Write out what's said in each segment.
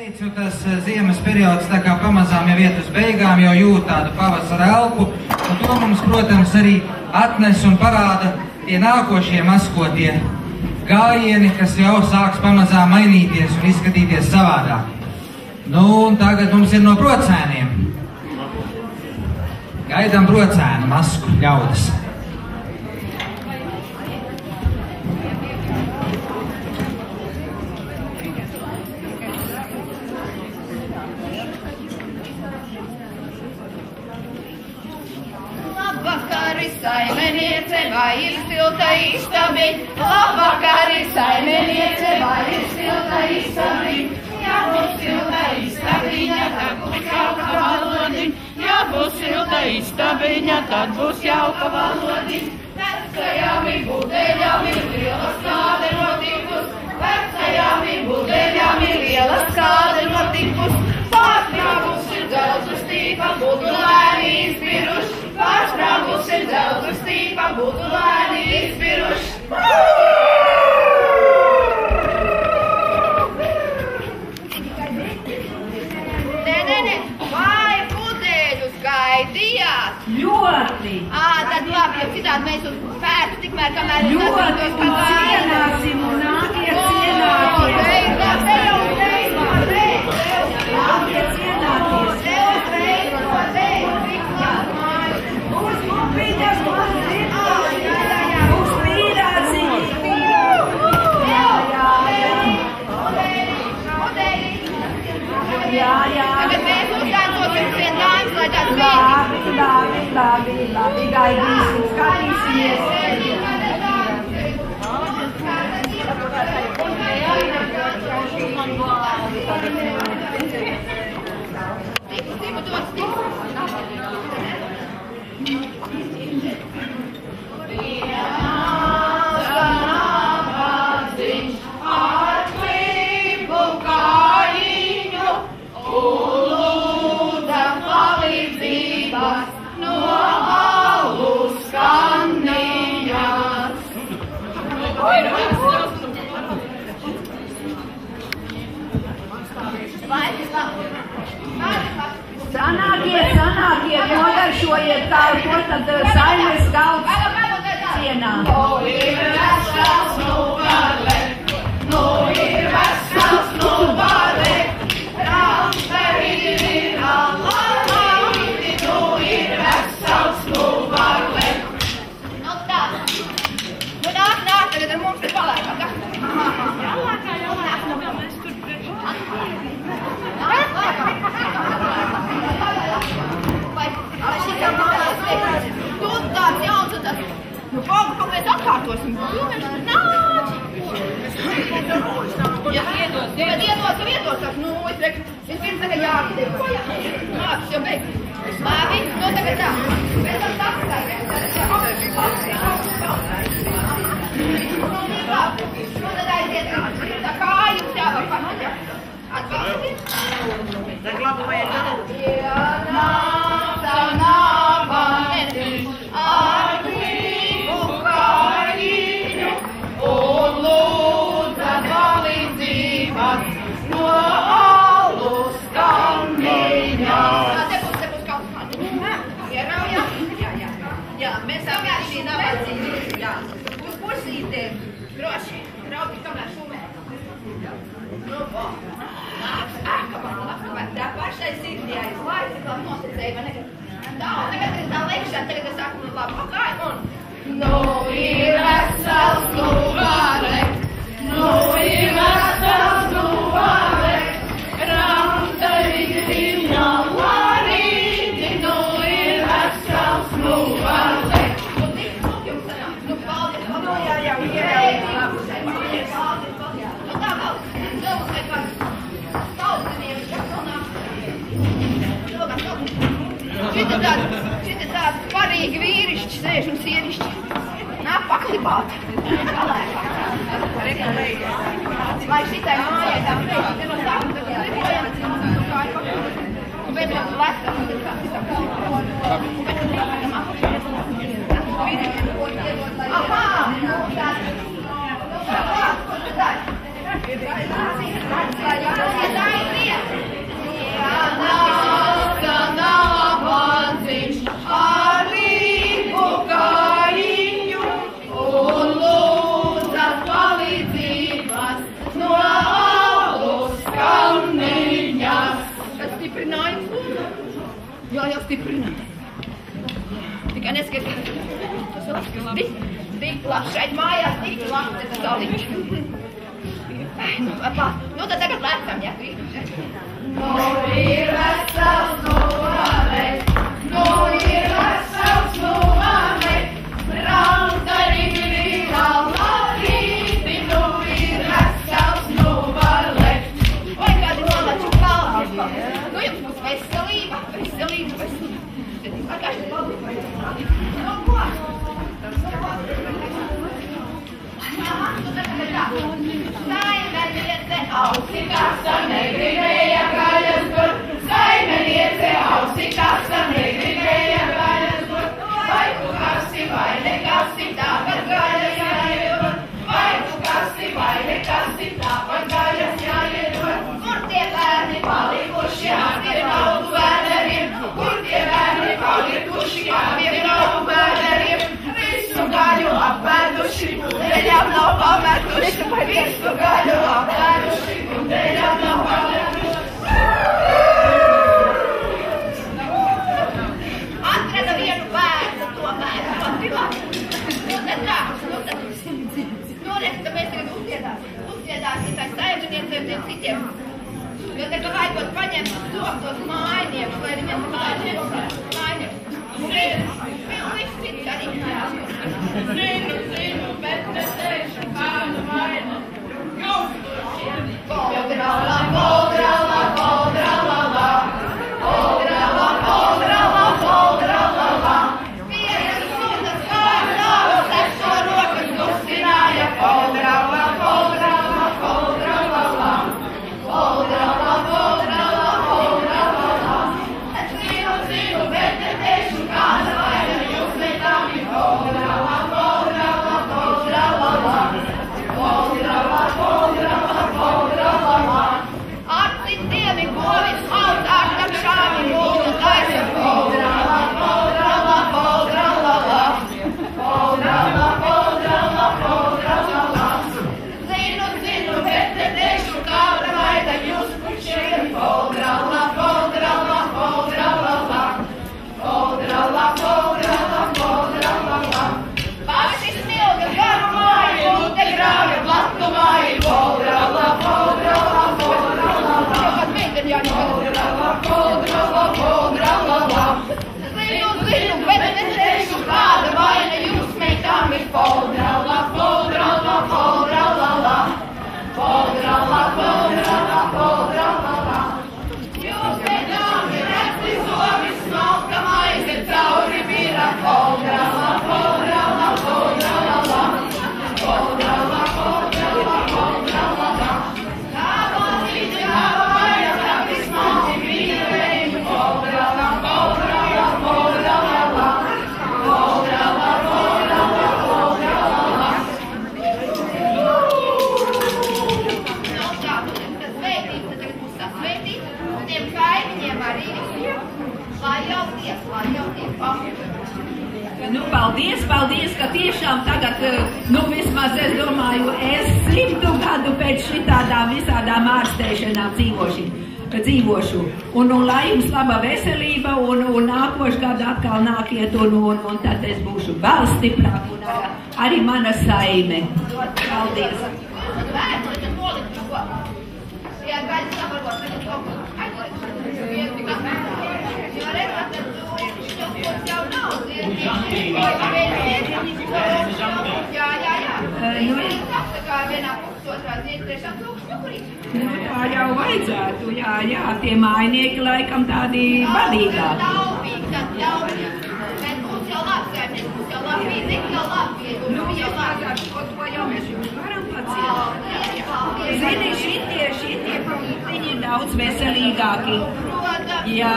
teicu, tas ziemas periods tā kā pamazām jau iet uz beigām, jau jūt tādu pavasara elpu, un to mums, protams, arī atnes un parāda tie nākošie maskotie gājieni, kas jau sāks pamazām mainīties un izskatīties savādāk. Nu, un tagad mums ir no brocēniem. Gaidām brocēnu masku ļaudis. Saimeniece, vai ir silta istabiņ? Labvakari, saimeniece, vai ir silta istabiņ? Ja būs silta istabiņa, tad būs jauka valodiņ. Ja būs silta istabiņa, tad būs jauka valodiņ. Vecajām ir budeļām ir lielas kādeņotipus. Vecajām ir budeļām ir lielas kādeņotipus. Pārsprāgus ir dzelzu stīpa, būtu lēni izbiruši. Pārsprāgus ir dzelzu stīpa, būtu lēni izbiruši. Nē, vai budeļus gaidījāt? Ļoti! Tad labi, jo citādi mēs uz pētu tikmēr, kamēr es ļoti, un cienāsim, un nākiet cienāties. Nākiet cienāties. Uz pupiņas, uz pīrāciņi. Jā. Tagad mēs uzgādosim vien laimes, lai tāds Labi, gaidīsim, skatīsimies. Sanākiet, nogaršojiet kaut ko, tad saimes galds cienā. Nu ir vesels, nu vale, Rāmperīti, nu ir vesels, nu vale. Nu tā, nāk, tagad ar mums ir palēkā. Vai šitā mājās teikt, tu tāds jauns un tas, nu paldu, ko mēs atkārtosim, nāc! Ja iedos, nu, es teiktu, vispirms tagad jāatdēļ, nāc, jau beidz. Labi, nu tagad tā, mēs tam apskaidēs. Nu tad aiziet, tā kā jums jāvar paņemt. Atbalstiet. Ienāca nāvanetiņš ar klipu kājiņu un lūdza palīdzības no alus skandiņas. Te būs kaut kādi. Ieraujam? Jā, mēs apgāju šī navadziņa. Jā, uz kursītēm droši. Rauti, kamēr šumē. Nu, tā pašai sirdī aizlaiz, tā noticēja, vai nekad. Tā, un tagad es tā lekšana, tagad es saku, labi, pakāju, un... Nu ir vesels, nu vale, Rāmperīti, larīti, nu ir vesels, nu vale. Nu, tik, nu, jums sanāk, nu, paldies, nu, jā, nu, tā, Šita tāds parīgi vīrišķi sēž un sievišķi. Nāk paklibāt. Lai šitai mājai tā priekšķi, te no sākuma tagad gribojam, nu kāju paklibāt. Un pēc tam lēstam, un pēc tam Aha! Nu tā! stiprināt. Tikai neskaties, tas ir labi. Tik labs šeit mājās, tik labs tas saliņš. Nu tad tagad lecam, ja? Nu ir vesels, nu varēt. Nu ir vesels, nu varēt. Rauntari grīgā labīti. Nu ir vesels, nu varēt. Oi, kādi nolaču kalni. Nu jums būs veselība, veselība, veselība. Pagājuši palīdzi. Nu ko? Saimeniece ausi kasa negribēja gaļas gur. Saimeniece ausi kasa negribēja gaļas gur. Vai tu kasi vai nekasi, tāpat gaļas jāiedod. Vai tu kasi vai nekasi, tāpat gaļas jāiedod. Kur tie bērni palikuši ar tiem naudu bērneriem? Kur tie bērni palikuši ar tiem naudu bērneriem? Visu gaļu apēduši, pudeļām nav pametuši. Visu gaļu apēduši, pudeļām nav pametuši. Atrada vienu bērnu, to bērnu patilā. Nu tad tā, nu tad mēs tagad uzdziedāsim tā saimniecēm tiem citiem. Jo te vajadzot paņemt tos mājniekus, lai viņiem mājniekus. Viss cits arī. Zinu, bet neteikšu kādu vainu. Poldrala, poldrala, poldrala, poldrala, poldrala, poldrala. Vienas sūtas kārdāvas, sesto rokas kustināja. Poldrala, poldrala, poldrala, poldrala, poldrala, poldrala. Zinu, bet neteikšu kādu vainu. Jūs meitām ir poldrala, poldrala, poldrala, poldrala, poldrala, poldrala. Ar citiem ir govis autāk, tak šāvi mūsu taisa. Poldrala, poldrala, poldrala, poldrala, poldrala, poldrala. Zinu, bet neteikšu kāda vaina jūs pušiem. Poldrala, poldrala, poldrala, poldrala, poldrala, poldrala. Paši smilga garu māju, mute grāvi platu māju. Poldrala, poldrala, poldrala, poldrala, poldrala, poldrala. Zinu, bet neteikšu kāda vaina jūs meitām ir. Poldrala, poldrala, poldrala, poldrala, poldrala, poldrala. Jūs meitām ir reci zobi, smalka maize cauri vīra. Poldrala, poldrala, poldrala, poldrala, poldrala, poldrala. Kāva līdzi, kāva vaja, kāvi smalki vīrēji. Poldrala, poldrala, poldrala, poldrala, poldrala, poldrala. Nav tā, tas svētības, tad tagad būs tas svētības. Tiem kaimiņiem arī visiem. Lai jauties, Nu, paldies, ka tiešām tagad, vismaz es domāju, es 100 gadu pēc šitādām visādām ārstēšanām dzīvošu. Un lai jums laba veselība, un nākošu gadu atkal nākiet, un tad es būšu vēl stiprāk, un arī mana saime. Paldies. Tā jau vajadzētu, jā, tie mājnieki laikam tādi vadīgāki. Bet mums jau labsēmnieks, mums jau labīdīgi, jau labīdīgi. To jau mēs jums varam paciet. Zini, šitie produktiņi ir daudz veselīgāki. Jā.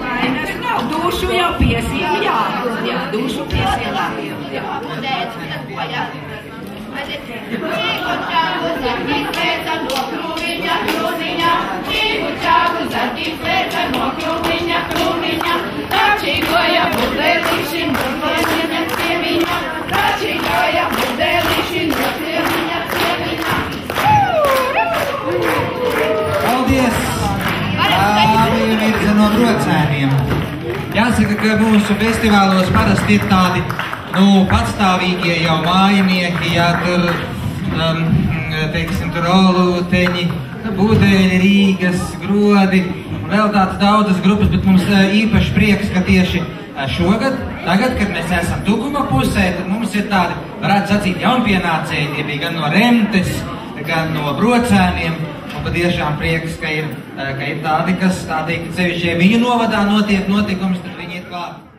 Vainas nav, dušu jau piesīju, jā, dušu piesīju. Čīgu čāgu zaķis pēca no krūmiņa, čīgu čāgu zaķis pēca no krūmiņa, tačīgoja budelīši no ciemiņa, tačīgoja budelīši no ciemiņa. Paldies! Tādiem ir ka mūsu festivālos parasti ir tādi, patstāvīgie jau mājinieki, jā, tur, teiksim, tur olūteņi, Budeļi, Rīgas, Grodi, un vēl tādas daudzas grupas, bet mums īpaši prieks, ka tieši šogad, tagad, kad mēs esam Tuguma pusē, tad mums ir tādi, varētu sacīt, jaunpienācēji, tie bija gan no Remtes, gan no Brocēniem, un patiešām prieks, ka ir tādi, kas tādī, ka sevišķi viņu novadā notiek notikums, tad viņi ir klāt.